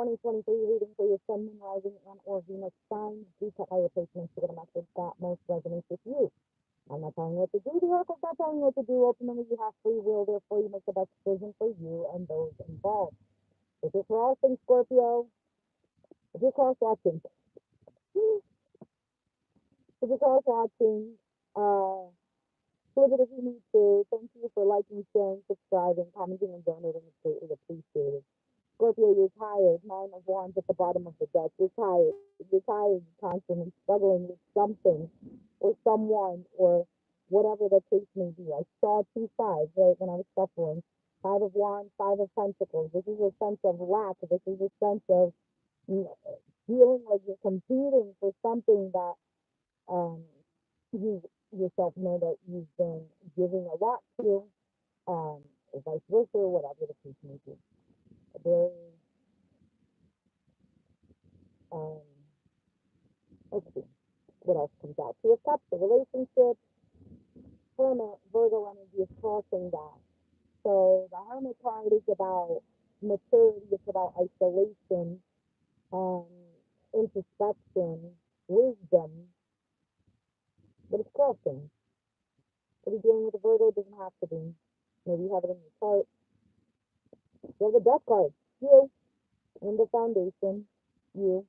2023 reading for your Sun, Moon, Rising, and or Venus signs. Do check out your placements to get a message that most resonates with you. I'm not telling you what to do. The oracle's not telling you what to do. Ultimately, you have free will. Therefore, you make the best decision for you and those involved. If you're crossing Scorpio, if you're cross watching, if you're cross watching, flip it if you need to. Thank you for liking, sharing, subscribing, commenting, and donating. It's greatly appreciated. Scorpio, you're tired. 9 of Wands at the bottom of the deck. You're tired. You're tired. You're constantly struggling with something or someone or whatever the case may be. I saw 2 5s, right, when I was shuffling. 5 of Wands, 5 of Pentacles. This is a sense of lack. This is a sense of feeling like you're competing for something that you yourself know that you've been giving a lot to, or vice versa, whatever the case may be. Very, let's see, what else comes out? 2 of Cups, the relationship, Hermit, Virgo energy is crossing that. So the Hermit card is about maturity, it's about isolation, introspection, wisdom, but it's crossing. What are you dealing with a Virgo? It doesn't have to be. Maybe you have it in your chart. You have the Death card. You. In the foundation. You.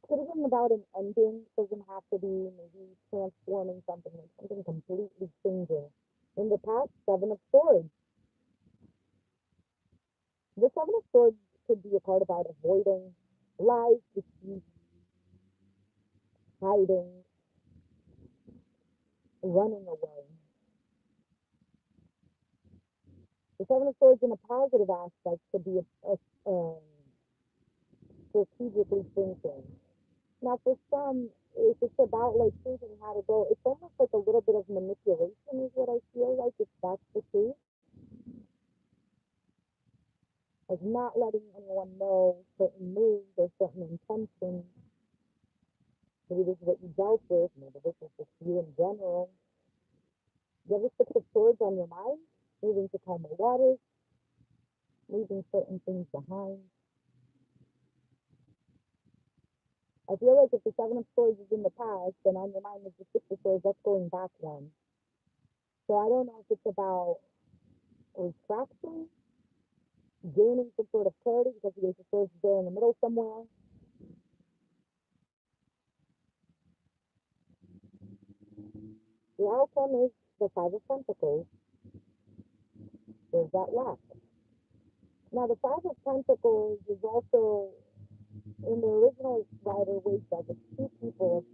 Could have been about an ending. Doesn't have to be maybe transforming something, like something completely changing. In the past, 7 of Swords. The 7 of Swords could be a card about avoiding lies, deceit, hiding, running away. The 7 of Swords in a positive aspect could be strategically thinking. Now, for some, if it's about like thinking how to go, it's almost like a little bit of manipulation is what I feel like, if that's the case. Like not letting anyone know certain moves or certain intentions. Maybe this is what you dealt with. Maybe this is just you in general. You have the 6 of Swords on your mind, moving to calmer waters, leaving certain things behind. I feel like if the 7 of Swords is in the past, then on your mind is the 6 of Swords, that's going back one. So I don't know if it's about retraction, gaining some sort of clarity, because the Ace of Swords is there in the middle somewhere. The outcome is the 5 of Pentacles. There's that lack. Now, the 5 of Pentacles is also, in the original Rider Waite deck, it's 2 people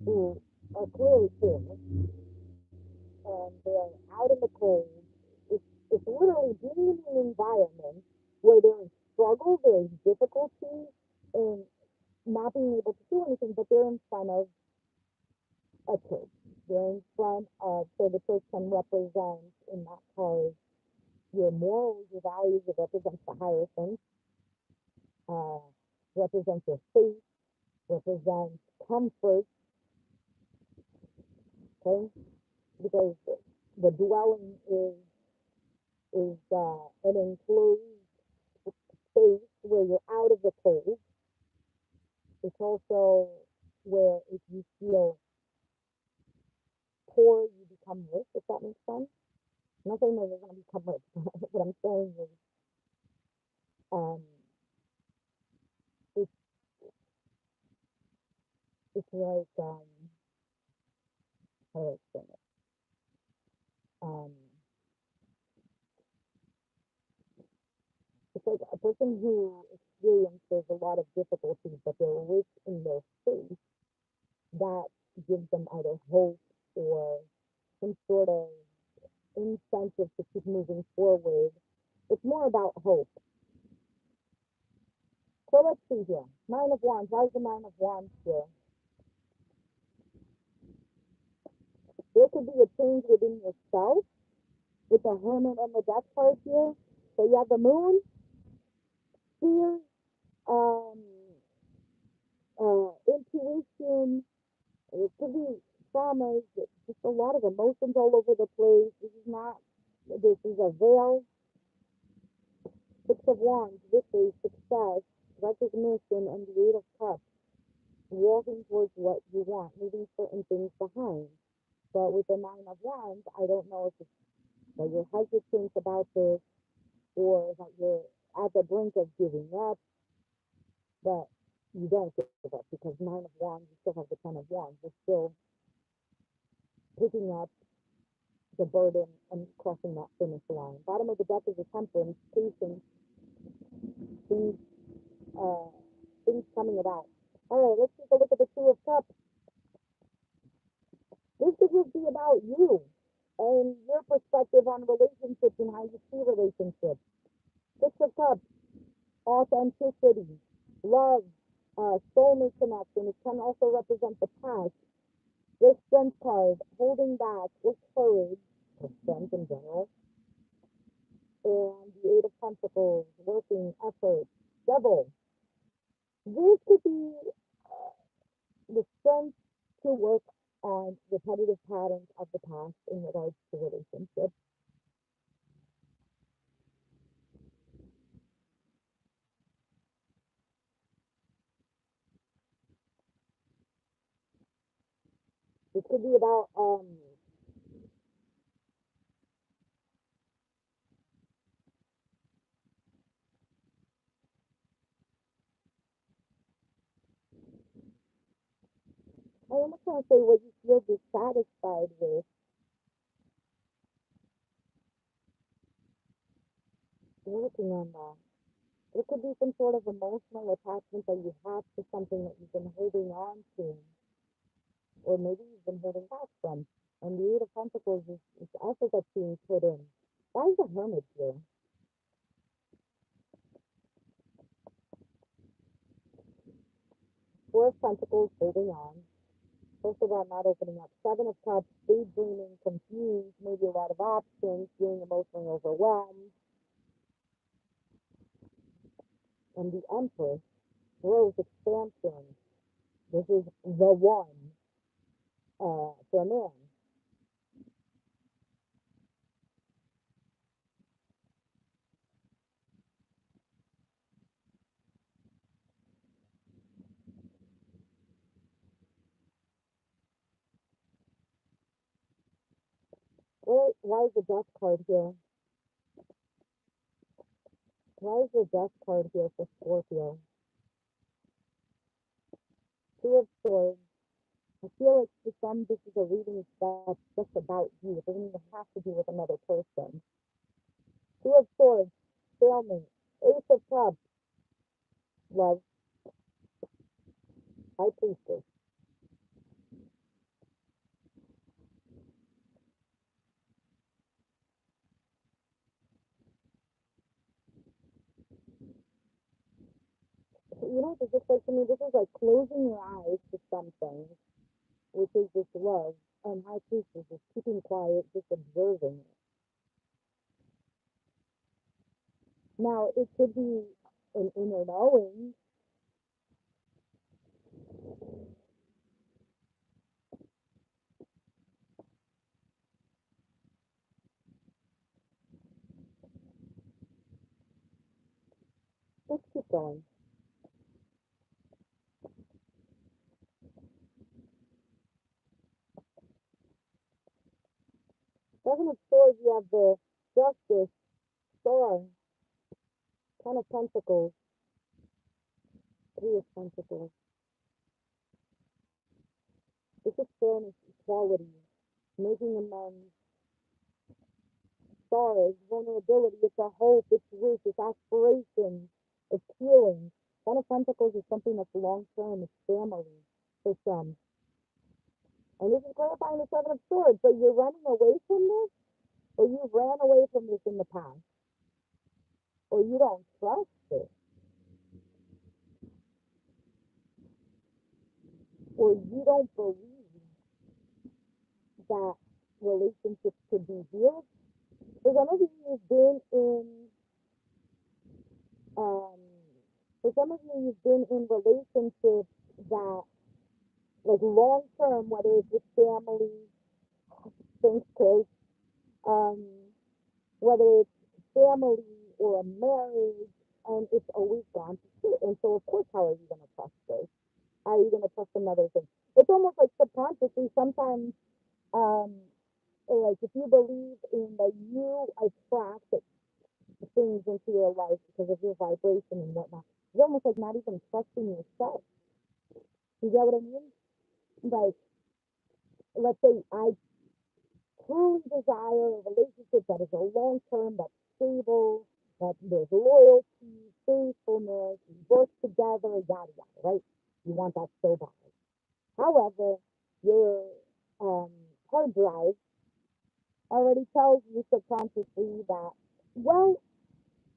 who are clearly twins, and they're out in the cold. It's literally being in an environment where there is struggle, there is difficulty, and not being able to do anything, but they're in front of a church. They're in front of, so the church can represent in that card your morals, your values. It represents the higher things, represents your faith, represents comfort, okay? Because the dwelling is an enclosed space where you're out of the cold. It's also where if you feel poor, you become rich, if that makes sense. I'm not saying that you're going to become rich, but what I'm saying is it's like, how do I explain it? It's like a person who experiences a lot of difficulties, but they're rich in their faith, that gives them either hope or some sort of incentive to keep moving forward. It's more about hope. So let's see here. 9 of Wands. Why is the 9 of Wands here? There could be a change within yourself with the Hermit and the Death card here. So you have the Moon, fear, intuition. It could be traumas, just a lot of emotions all over the place. This is a veil. Six of Wands, victory, success, recognition, and the Eight of Cups, walking towards what you want, leaving certain things behind. But with the Nine of Wands, I don't know if it's that you're hesitant about this or that you're at the brink of giving up, but you don't give up because Nine of Wands, you still have the Ten of Wands. You're still picking up the burden and crossing that finish line. Bottom of the deck is a Temperance, patience, things, uh, things coming about. All right, let's take a look at the Two of Cups. This could just be about you and your perspective on relationships and how you see relationships. Six of Cups, authenticity, love, soulmate connection. It can also represent the past. This strength card, holding back with courage, or strength in general, and the Eight of Pentacles, working, effort, devil. This could be the strength to work on repetitive patterns of the past in regards to relationships. This could be about I almost want to say what you feel dissatisfied with, working on that. It could be some sort of emotional attachment that you have to something that you've been holding on to, or maybe you've been holding back from. And the Eight of Pentacles is effort that's being put in. Why is the Hermit here? Four of Pentacles, holding on. First of all, not opening up. Seven of Cups, daydreaming, confused, maybe a lot of options, feeling emotionally overwhelmed. And the Empress, growth, expansion. This is the one for a man. Why is the Death card here? Why is the Death card here for Scorpio? Two of Swords. I feel like for some, this is a reading that's just about you. It doesn't even have to do with another person. Two of Swords, stalemate. Ace of Cups, love. High Priestess. You know, this is like to me, this is like closing your eyes to something, which is this love, and High Priestess is keeping quiet, just observing it. Now, it could be an inner knowing. Let's keep going. Seven of Swords, you have the Justice, Star, Ten of Pentacles, Three of Pentacles. This is fairness, equality, making amends, stars, vulnerability, it's a hope, it's wish, it's aspiration, it's healing. Ten of Pentacles is something that's long term, it's family for some. And this is clarifying the Seven of Swords, but you're running away from this, or you ran away from this in the past, or you don't trust it, or you don't believe that relationships could be healed. For some of you, you've been in, um, for some of you, you've been in relationships that, like long term, whether it's with family, thanks, Chris, um, whether it's family or a marriage, and it's always gone to shit. And so, of course, how are you going to trust this? How are you going to trust another thing? It's almost like subconsciously sometimes, um, like if you believe in that you attract things into your life because of your vibration and whatnot, it's almost like not even trusting yourself. You get what I mean? Like, let's say I truly desire a relationship that is a long term, that's stable, that there's loyalty, faithfulness, we work together, yada yada, right? You want that so bad. However, your um, hard drive already tells you subconsciously that, well,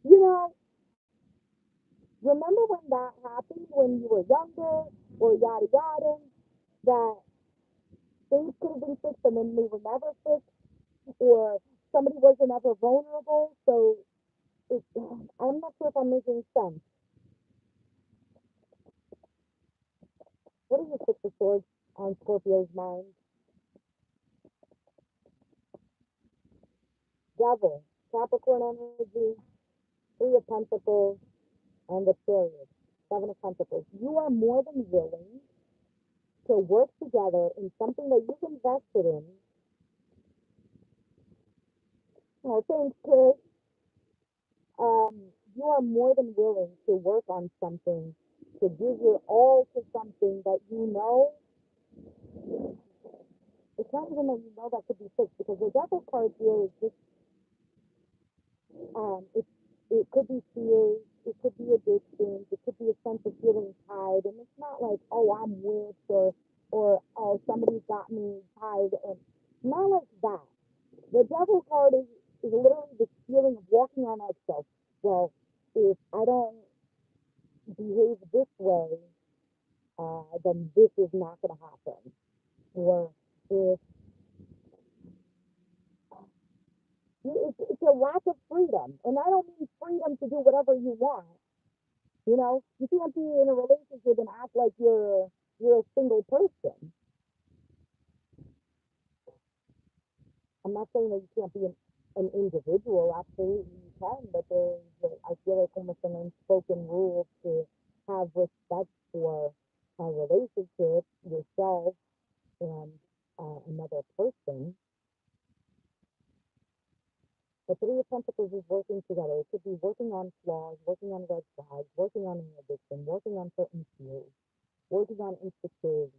you know, remember when that happened when you were younger, or yada yada, that things could have been fixed and then they were never fixed, or somebody wasn't ever vulnerable. So it, I'm not sure if I'm making sense. What are your 6 of Swords on Scorpio's mind? Devil, Capricorn energy, 3 of Pentacles, and the Chariot, 7 of Pentacles. You are more than willing to work together in something that you've invested in. Oh, thanks, Chris. You are more than willing to work on something, to give your all to something that you know. It's not even that you know that could be fixed, because the devil card here is just it, it could be fears, it could be addictions, it could be a sense of feeling tied, and it's not like, oh, I'm witch, or oh, somebody's got me tied, and not like that. The devil card is literally the feeling of walking on eggshells. Well, if I don't behave this way, then this is not going to happen. Or if it's a lack of freedom, and I don't mean freedom to do whatever you want. You know, you can't be in a relationship and act like you're a single person. I'm not saying that you can't be an individual. Absolutely, you can, but I feel like almost an unspoken rule to have respect for a relationship, yourself, and another person. The 3 of Pentacles is working together. It could be working on flaws, working on red flags, working on addiction, working on certain fears, working on insecurities.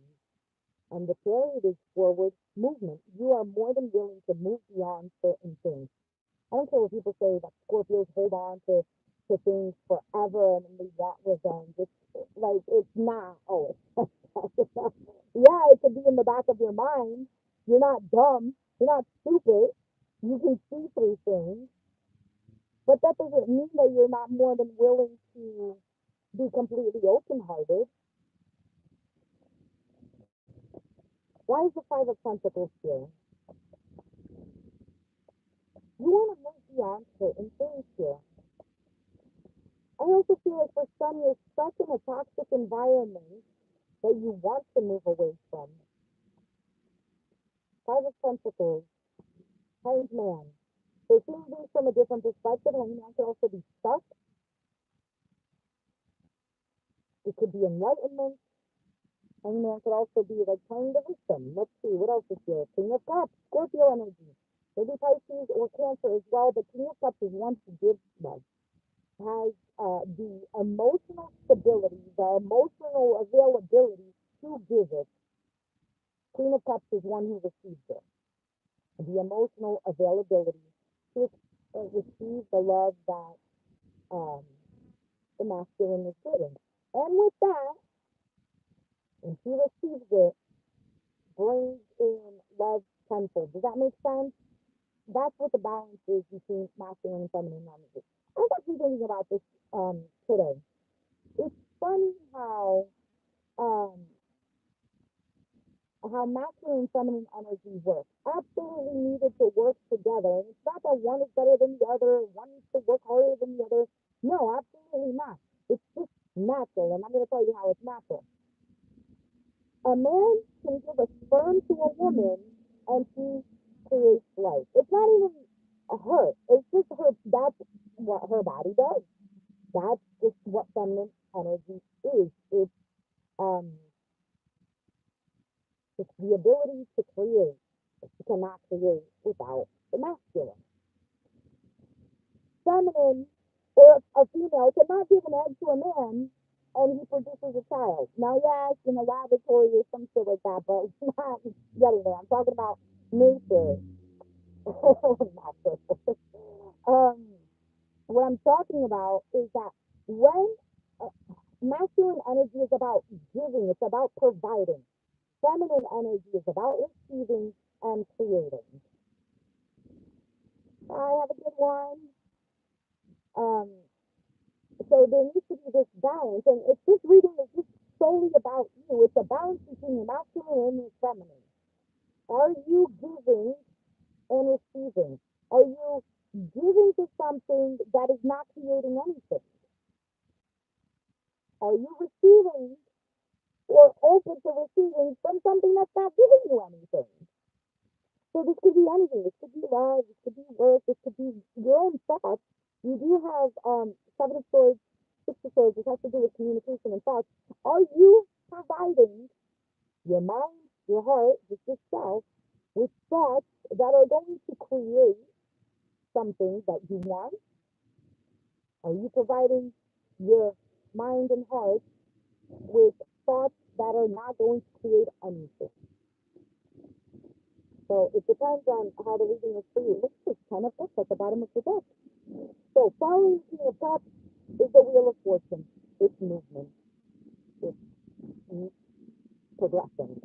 And the Chariot is forward movement. You are more than willing to move beyond certain things. I don't care what people say that Scorpios hold on to things forever and they want revenge. It's like, it's not. Oh, yeah, it could be in the back of your mind. You're not dumb. You're not stupid. You can see through things. But that doesn't mean that you're not more than willing to be completely open hearted. Why is the 5 of Pentacles here? You want to move beyond certain things here. I also feel like for some, you're stuck in a toxic environment that you want to move away from. 5 of Pentacles, Hanged Man. So seeing things from a different perspective, Hanged Man could also be stuck. It could be enlightenment. Hanged Man could also be like playing the victim. Let's see, what else is here? King of Cups, Scorpio energy. Maybe Pisces or Cancer as well, but King of Cups is one who gives love. Has the emotional stability, the emotional availability to give it. Queen of Cups is one who receives it. The emotional availability to receive the love that um, the masculine is giving. And with that, when she receives it, brings in love tenfold. Does that make sense? That's what the balance is between masculine and feminine energy. I was actually thinking about this today. It's funny um, how masculine and feminine energy work. Absolutely needed to work together. And it's not that one is better than the other, one needs to work harder than the other. No, absolutely not. It's just natural. And I'm going to tell you how it's natural. A man can give a sperm to a woman and she creates life. It's not even her. It's just her. That's what her body does. That's just what feminine energy is. Um, it's the ability to create. You cannot create without the masculine. Feminine or a female cannot give an egg to a man and he produces a child. Now, yes, in a laboratory or some shit like that, but not getting there. I'm talking about nature. Not this. um, what I'm talking about is that when uh, masculine energy is about giving, it's about providing. Feminine energy is about receiving and creating. I have a good one. Um, so there needs to be this balance, and if this reading is just solely about you, it's a balance between your masculine and your feminine. Are you giving and receiving? Are you giving to something that is not creating anything? Are you receiving or open to receiving from something that's not giving you anything? So this could be anything. This could be love. This could be work. This could be your own thoughts. You do have seven of swords, six of swords, which has to do with communication and thoughts. Are you providing your mind, your heart, just yourself, with thoughts that are going to create something that you want? Are you providing your mind and heart with thoughts that are not going to create anything? So it depends on how the reading is for you. Look at this 10 of cups at the bottom of the deck. So following the King of Cups is the Wheel of Fortune. It's movement. It's progression.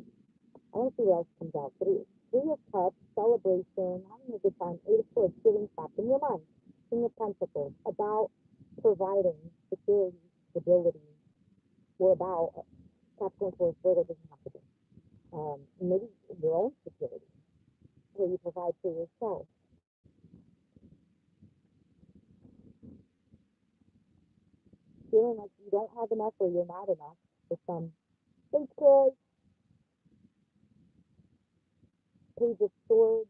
I want to see what else comes out. Three of Cups, celebration, having a good time. Eight of Swords, feeling trapped in your mind. King of Pentacles, about providing security, stability. We're about Capricorn, Taurus, Virgo doesn't have to be. Maybe your own security, where you provide for yourself. Feeling like you don't have enough or you're not enough for some. Thanks, Troy. Page of Swords,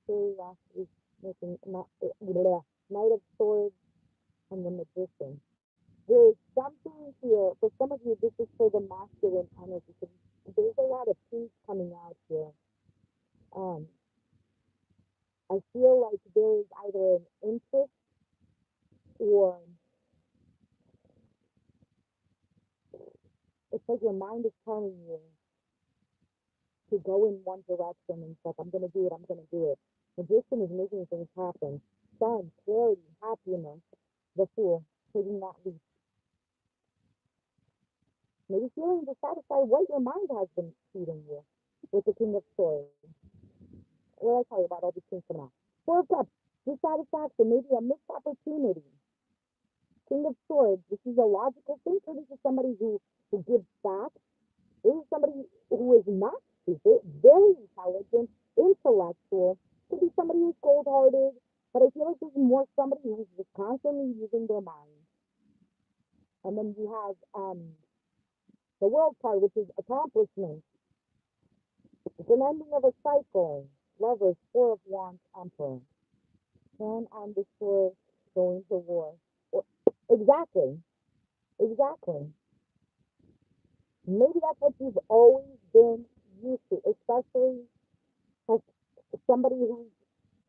curiosity, making Knight of Swords, and the Magician. There's something here, for some of you, this is for the masculine energy. So there's a lot of peace coming out here. Um, I feel like there is either an interest or it's like your mind is telling you to go in one direction and stuff. I'm gonna do it. I'm gonna do it. Magician is making things happen. Sun, clarity, happiness. The Fool, taking that leap. Maybe feeling dissatisfied what your mind has been feeding you with the King of Swords. What did I tell you about all these things coming out? Four of Cups, dissatisfaction, maybe a missed opportunity. King of Swords, this is a logical thinker. This is somebody who gives back. This is somebody who is not stupid, very intelligent, intellectual. Could be somebody who's cold-hearted, but I feel like this is more somebody who's just constantly using their mind. And then you have the World card, which is accomplishment. It's an ending of a cycle. Lovers, Four of Wands, Emperor. Man on the sword, going to war. Exactly. Exactly. Maybe that's what you've always been used to, especially as somebody who's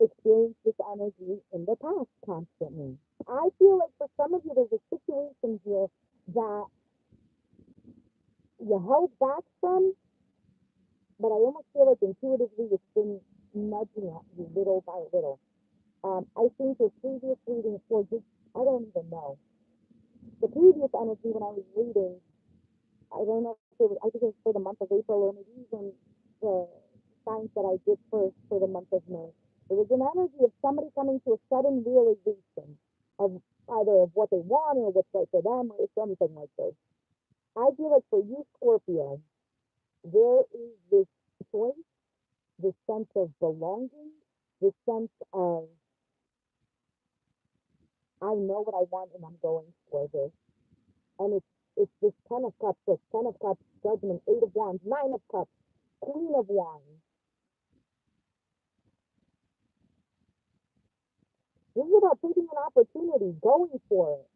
experienced this energy in the past constantly. I feel like for some of you, there's a situation here that you held back from, but I almost feel like intuitively it's been nudging at you little by little. I think your previous reading, or just, I don't even know. The previous energy when I was reading, I don't know if it was, I think it was for the month of April or maybe even the signs that I did first for the month of May. It was an energy of somebody coming to a sudden realization of either of what they want or what's right for them or something like this. I feel like for you, Scorpio, there is this choice, this sense of belonging, this sense of I know what I want and I'm going for this. And it's this 10 of Cups, this 10 of Cups, Judgment, 8 of Wands, 9 of Cups, Queen of Wands. This is about taking an opportunity, going for it.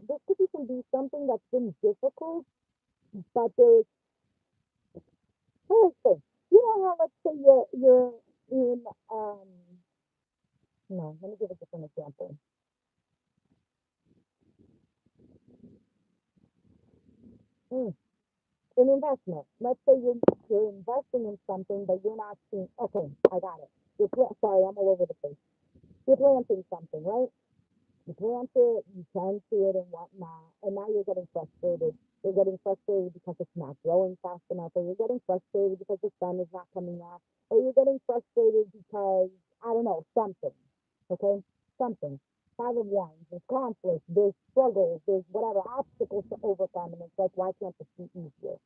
This could even be something that's been difficult, but there's, here's the thing. You know how, let's say you're in, no, let me give a different example. Mm, an investment. Let's say you're investing in something, but you're not seeing. Okay, I got it. Sorry, I'm all over the place. You're planting something, right? You plant it, you tend to it and whatnot, and now you're getting frustrated. You're getting frustrated because it's not growing fast enough, or you're getting frustrated because the sun is not coming out, or you're getting frustrated because, I don't know, something. Okay? Something. Five of Wands, there's conflict, there's struggles, there's whatever obstacles to overcome, and it's like, why can't this be easier?